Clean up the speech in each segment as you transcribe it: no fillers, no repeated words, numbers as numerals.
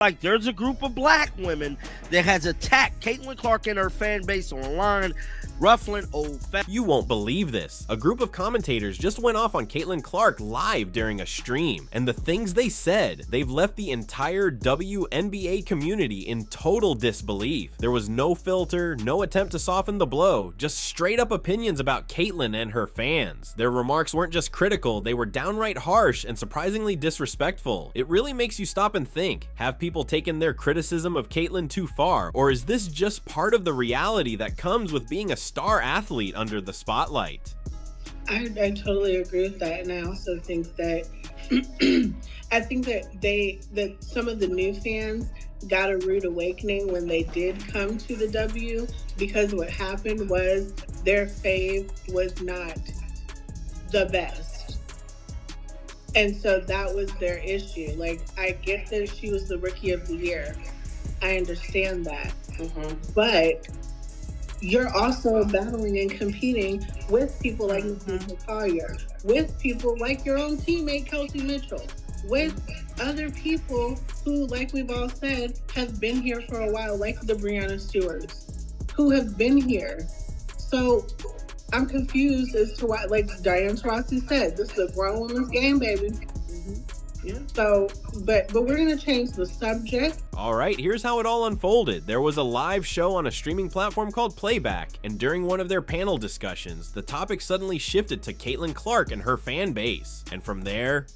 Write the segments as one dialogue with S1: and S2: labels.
S1: Like, there's a group of black women that has attacked Caitlin Clark and her fan base online, ruffling old fat.
S2: You won't believe this. A group of commentators just went off on Caitlin Clark live during a stream, and the things they said, they've left the entire WNBA community in total disbelief. There was no filter, no attempt to soften the blow, just straight up opinions about Caitlin and her fans. Their remarks weren't just critical, they were downright harsh and surprisingly disrespectful. It really makes you stop and think, have people taken their criticism of Caitlin too far, or is this just part of the reality that comes with being a star athlete under the spotlight?
S3: I totally agree with that, and I also think that I think that some of the new fans got a rude awakening when they did come to the W, because what happened was their fave was not the best. And so that was their issue. Like, I get that she was the rookie of the year. I understand that. But you're also battling and competing with people like Mrs. Collier, with people like your own teammate Kelsey Mitchell, with other people who, like we've all said, have been here for a while, like the Breanna Stewarts, who have been here. So I'm confused as to why, like Diane Taurasi said, this is a grown woman's game, baby. Yeah. So, but we're gonna change the subject.
S2: Alright, here's how it all unfolded. There was a live show on a streaming platform called Playback, and during one of their panel discussions, the topic suddenly shifted to Caitlin Clark and her fan base. And from there,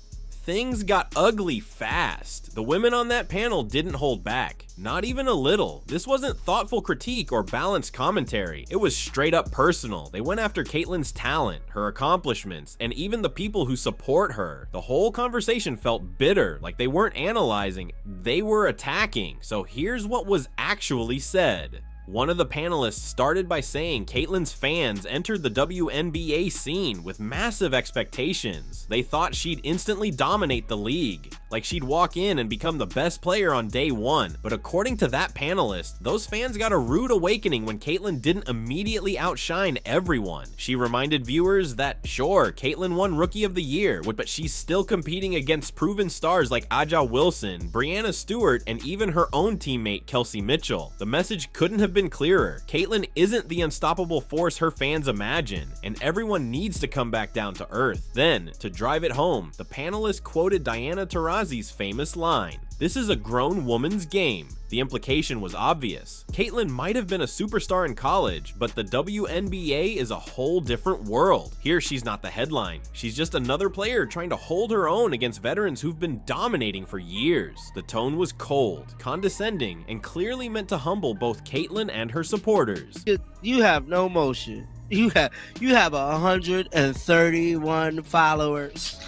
S2: things got ugly fast. The women on that panel didn't hold back, not even a little. This wasn't thoughtful critique or balanced commentary. It was straight up personal. They went after Caitlin's talent, her accomplishments, and even the people who support her. The whole conversation felt bitter, like they weren't analyzing, they were attacking. So here's what was actually said. One of the panelists started by saying Caitlin's fans entered the WNBA scene with massive expectations. They thought she'd instantly dominate the league, like she'd walk in and become the best player on day one. But according to that panelist, those fans got a rude awakening when Caitlin didn't immediately outshine everyone. She reminded viewers that, sure, Caitlin won Rookie of the Year, but she's still competing against proven stars like Aja Wilson, Breanna Stewart, and even her own teammate Kelsey Mitchell. The message couldn't have been clearer. Caitlin isn't the unstoppable force her fans imagine, and everyone needs to come back down to earth. Then, to drive it home, the panelist quoted Diana Taurasi's famous line, "This is a grown woman's game." The implication was obvious. Caitlin might have been a superstar in college, but the WNBA is a whole different world. Here she's not the headline. She's just another player trying to hold her own against veterans who've been dominating for years. The tone was cold, condescending, and clearly meant to humble both Caitlin and her supporters.
S1: You have no motion. You have 131 followers,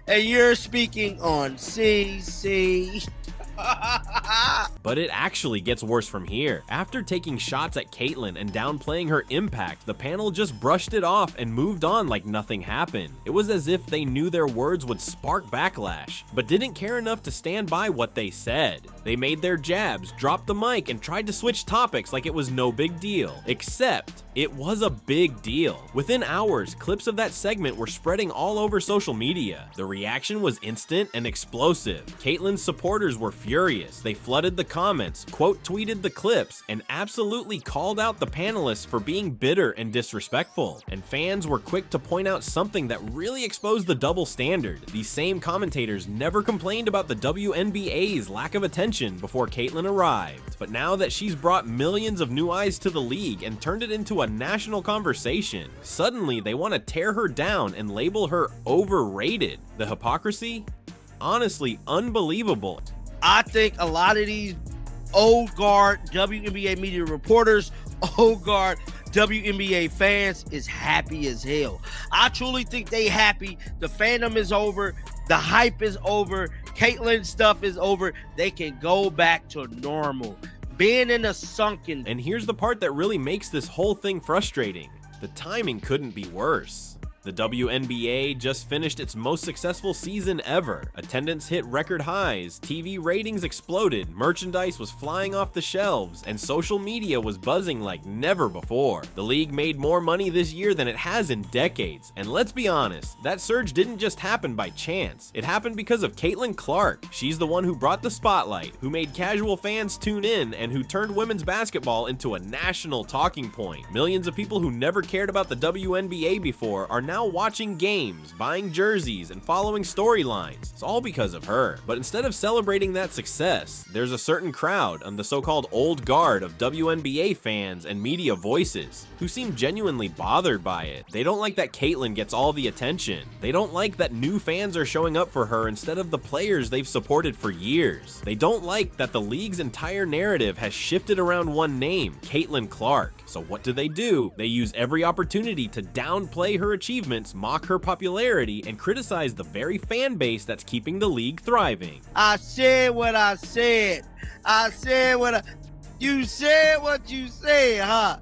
S1: and you're speaking on CC.
S2: But it actually gets worse from here. After taking shots at Caitlin and downplaying her impact, the panel just brushed it off and moved on like nothing happened. It was as if they knew their words would spark backlash, but didn't care enough to stand by what they said. They made their jabs, dropped the mic, and tried to switch topics like it was no big deal. Except, it was a big deal. Within hours, clips of that segment were spreading all over social media. The reaction was instant and explosive. Caitlin's supporters were furious. They flooded the comments, quote tweeted the clips, and absolutely called out the panelists for being bitter and disrespectful. And fans were quick to point out something that really exposed the double standard. These same commentators never complained about the WNBA's lack of attention before Caitlin arrived. But now that she's brought millions of new eyes to the league and turned it into a national conversation, suddenly they want to tear her down and label her overrated. The hypocrisy? Honestly, unbelievable.
S1: I think a lot of these old guard WNBA media reporters, old guard WNBA fans is happy as hell. I truly think they happy. The fandom is over. The hype is over. Caitlyn stuff is over. They can go back to normal. Being in a sunken.
S2: And here's the part that really makes this whole thing frustrating. The timing couldn't be worse. The WNBA just finished its most successful season ever. Attendance hit record highs, TV ratings exploded, merchandise was flying off the shelves, and social media was buzzing like never before. The league made more money this year than it has in decades, and let's be honest, that surge didn't just happen by chance. It happened because of Caitlin Clark. She's the one who brought the spotlight, who made casual fans tune in, and who turned women's basketball into a national talking point. Millions of people who never cared about the WNBA before are now watching games, buying jerseys, and following storylines. It's all because of her. But instead of celebrating that success, there's a certain crowd on the so-called old guard of WNBA fans and media voices who seem genuinely bothered by it. They don't like that Caitlin gets all the attention. They don't like that new fans are showing up for her instead of the players they've supported for years. They don't like that the league's entire narrative has shifted around one name, Caitlin Clark. So what do? They use every opportunity to downplay her achievements, mock her popularity, and criticize the very fan base that's keeping the league thriving.
S1: I said what I said. You said what you said, huh?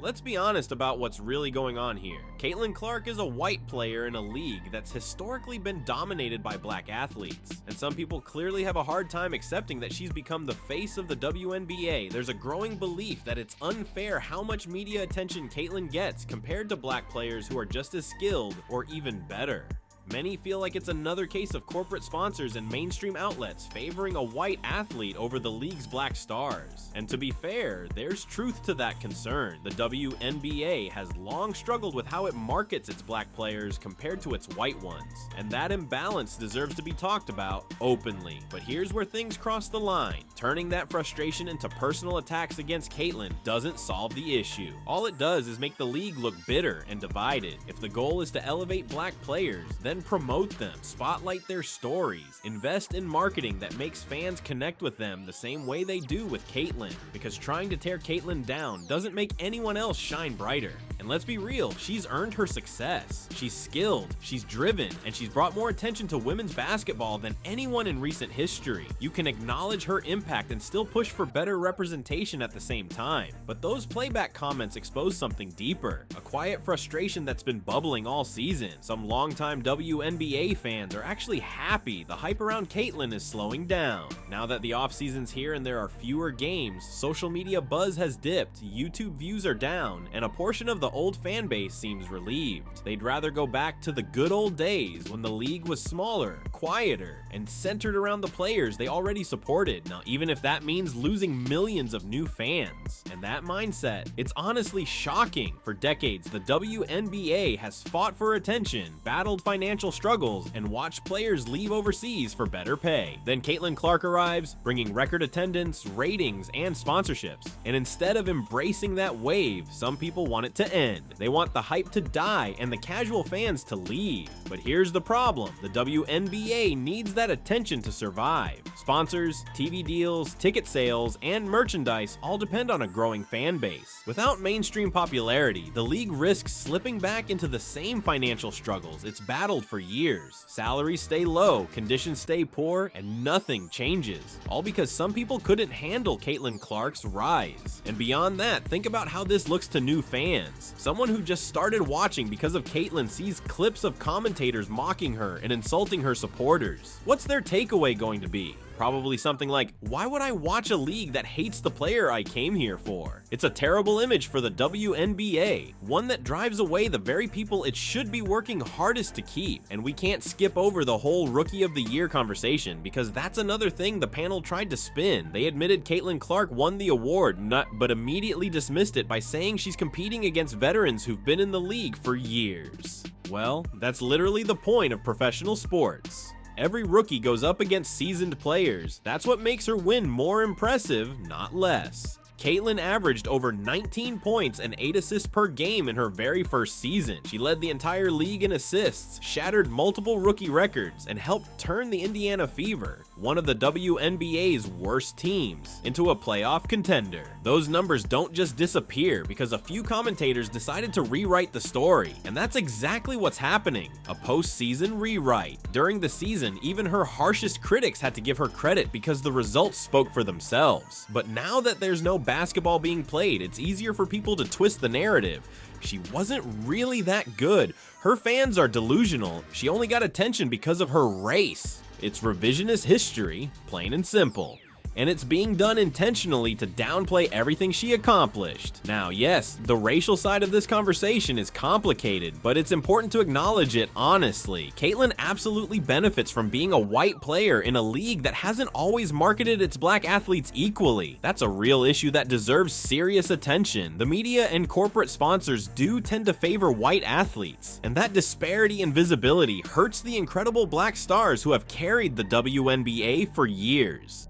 S2: Let's be honest about what's really going on here. Caitlin Clark is a white player in a league that's historically been dominated by black athletes, and some people clearly have a hard time accepting that she's become the face of the WNBA. There's a growing belief that it's unfair how much media attention Caitlin gets compared to black players who are just as skilled or even better. Many feel like it's another case of corporate sponsors and mainstream outlets favoring a white athlete over the league's black stars. And to be fair, there's truth to that concern. The WNBA has long struggled with how it markets its black players compared to its white ones, and that imbalance deserves to be talked about openly. But here's where things cross the line. Turning that frustration into personal attacks against Caitlin doesn't solve the issue. All it does is make the league look bitter and divided. If the goal is to elevate black players, then promote them, spotlight their stories, invest in marketing that makes fans connect with them the same way they do with Caitlin, because trying to tear Caitlin down doesn't make anyone else shine brighter. And let's be real, she's earned her success. She's skilled, she's driven, and she's brought more attention to women's basketball than anyone in recent history. You can acknowledge her impact and still push for better representation at the same time. But those playback comments expose something deeper, a quiet frustration that's been bubbling all season. Some longtime WNBA fans are actually happy the hype around Caitlin is slowing down. Now that the offseason's here and there are fewer games, social media buzz has dipped, YouTube views are down, and a portion of the old fan base seems relieved. They'd rather go back to the good old days when the league was smaller, quieter, and centered around the players they already supported. Now, even if that means losing millions of new fans. And that mindset, it's honestly shocking. For decades, the WNBA has fought for attention, battled financial struggles, and watched players leave overseas for better pay. Then Caitlin Clark arrives, bringing record attendance, ratings, and sponsorships. And instead of embracing that wave, some people want it to end. They want the hype to die and the casual fans to leave. But here's the problem. The WNBA needs that attention to survive. Sponsors, TV deals, ticket sales, and merchandise all depend on a growing fan base. Without mainstream popularity, the league risks slipping back into the same financial struggles it's battled for years. Salaries stay low, conditions stay poor, and nothing changes. All because some people couldn't handle Caitlin Clark's rise. And beyond that, think about how this looks to new fans. Someone who just started watching because of Caitlin sees clips of commentators mocking her and insulting her supporters. What's their takeaway going to be? Probably something like, why would I watch a league that hates the player I came here for? It's a terrible image for the WNBA, one that drives away the very people it should be working hardest to keep. And we can't skip over the whole Rookie of the Year conversation, because that's another thing the panel tried to spin. They admitted Caitlin Clark won the award, but immediately dismissed it by saying she's competing against veterans who've been in the league for years. Well, that's literally the point of professional sports. Every rookie goes up against seasoned players. That's what makes her win more impressive, not less. Caitlin averaged over 19 points and 8 assists per game in her very first season. She led the entire league in assists, shattered multiple rookie records, and helped turn the Indiana Fever, one of the WNBA's worst teams, into a playoff contender. Those numbers don't just disappear because a few commentators decided to rewrite the story, and that's exactly what's happening, a postseason rewrite. During the season, even her harshest critics had to give her credit because the results spoke for themselves. But now that there's no basketball being played. It's easier for people to twist the narrative. She wasn't really that good. Her fans are delusional. She only got attention because of her race. It's revisionist history, plain and simple. And it's being done intentionally to downplay everything she accomplished. Now, yes, the racial side of this conversation is complicated, but it's important to acknowledge it honestly. Caitlyn absolutely benefits from being a white player in a league that hasn't always marketed its black athletes equally. That's a real issue that deserves serious attention. The media and corporate sponsors do tend to favor white athletes, and that disparity in visibility hurts the incredible black stars who have carried the WNBA for years.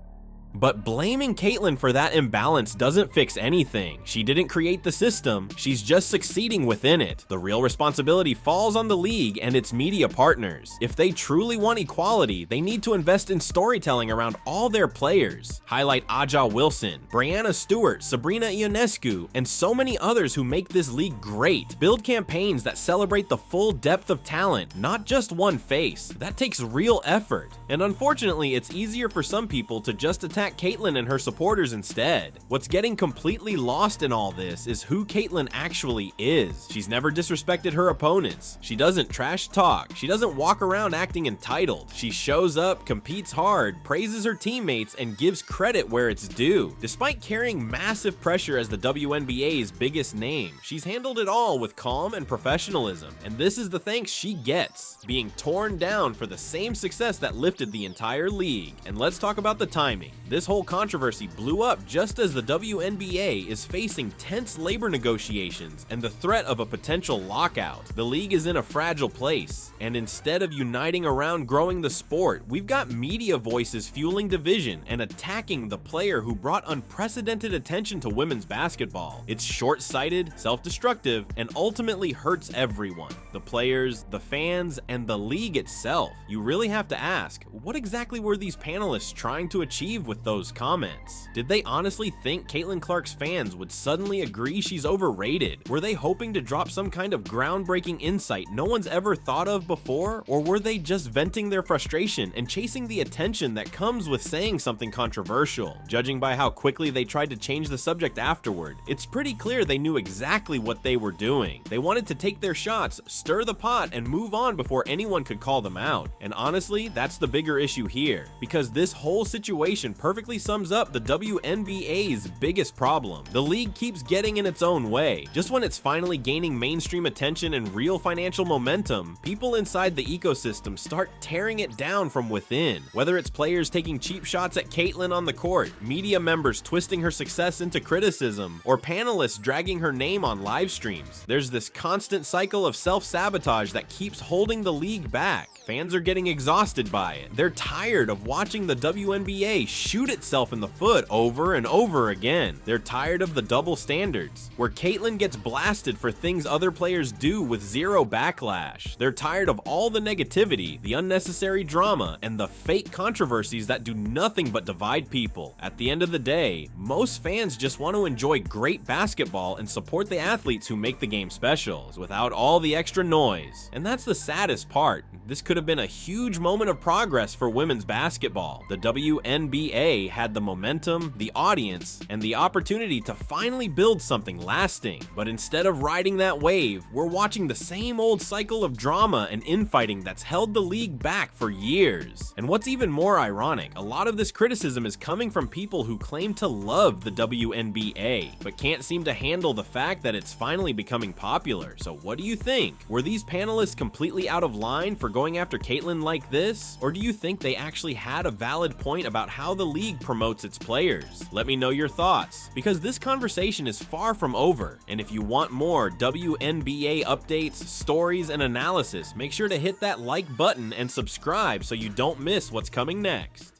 S2: But blaming Caitlyn for that imbalance doesn't fix anything. She didn't create the system, she's just succeeding within it. The real responsibility falls on the league and its media partners. If they truly want equality, they need to invest in storytelling around all their players. Highlight Aja Wilson, Brianna Stewart, Sabrina Ionescu, and so many others who make this league great. Build campaigns that celebrate the full depth of talent, not just one face. That takes real effort. And unfortunately, it's easier for some people to just attack Caitlyn and her supporters instead. What's getting completely lost in all this is who Caitlyn actually is. She's never disrespected her opponents. She doesn't trash talk. She doesn't walk around acting entitled. She shows up, competes hard, praises her teammates, and gives credit where it's due. Despite carrying massive pressure as the WNBA's biggest name, she's handled it all with calm and professionalism. And this is the thanks she gets, being torn down for the same success that lifted the entire league. And let's talk about the timing. This whole controversy blew up just as the WNBA is facing tense labor negotiations and the threat of a potential lockout. The league is in a fragile place, and instead of uniting around growing the sport, we've got media voices fueling division and attacking the player who brought unprecedented attention to women's basketball. It's short-sighted, self-destructive, and ultimately hurts everyone. The players, the fans, and the league itself. You really have to ask, what exactly were these panelists trying to achieve with those comments? Did they honestly think Caitlyn Clark's fans would suddenly agree she's overrated? Were they hoping to drop some kind of groundbreaking insight no one's ever thought of before? Or were they just venting their frustration and chasing the attention that comes with saying something controversial? Judging by how quickly they tried to change the subject afterward, it's pretty clear they knew exactly what they were doing. They wanted to take their shots, stir the pot, and move on before anyone could call them out. And honestly, that's the bigger issue here, because this whole situation perfectly sums up the WNBA's biggest problem. The league keeps getting in its own way. Just when it's finally gaining mainstream attention and real financial momentum, people inside the ecosystem start tearing it down from within. Whether it's players taking cheap shots at Caitlyn on the court, media members twisting her success into criticism, or panelists dragging her name on live streams, there's this constant cycle of self-sabotage that keeps holding the league back. Fans are getting exhausted by it. They're tired of watching the WNBA shoot itself in the foot over and over again. They're tired of the double standards, where Caitlyn gets blasted for things other players do with zero backlash. They're tired of all the negativity, the unnecessary drama, and the fake controversies that do nothing but divide people. At the end of the day, most fans just want to enjoy great basketball and support the athletes who make the game special, without all the extra noise. And that's the saddest part. This could have been a huge moment of progress for women's basketball. The WNBA had the momentum, the audience, and the opportunity to finally build something lasting. But instead of riding that wave, we're watching the same old cycle of drama and infighting that's held the league back for years. And what's even more ironic, a lot of this criticism is coming from people who claim to love the WNBA, but can't seem to handle the fact that it's finally becoming popular. So what do you think? Were these panelists completely out of line for going after Caitlyn like this? Or do you think they actually had a valid point about how the league promotes its players? Let me know your thoughts, because this conversation is far from over. And if you want more WNBA updates, stories, and analysis, make sure to hit that like button and subscribe so you don't miss what's coming next.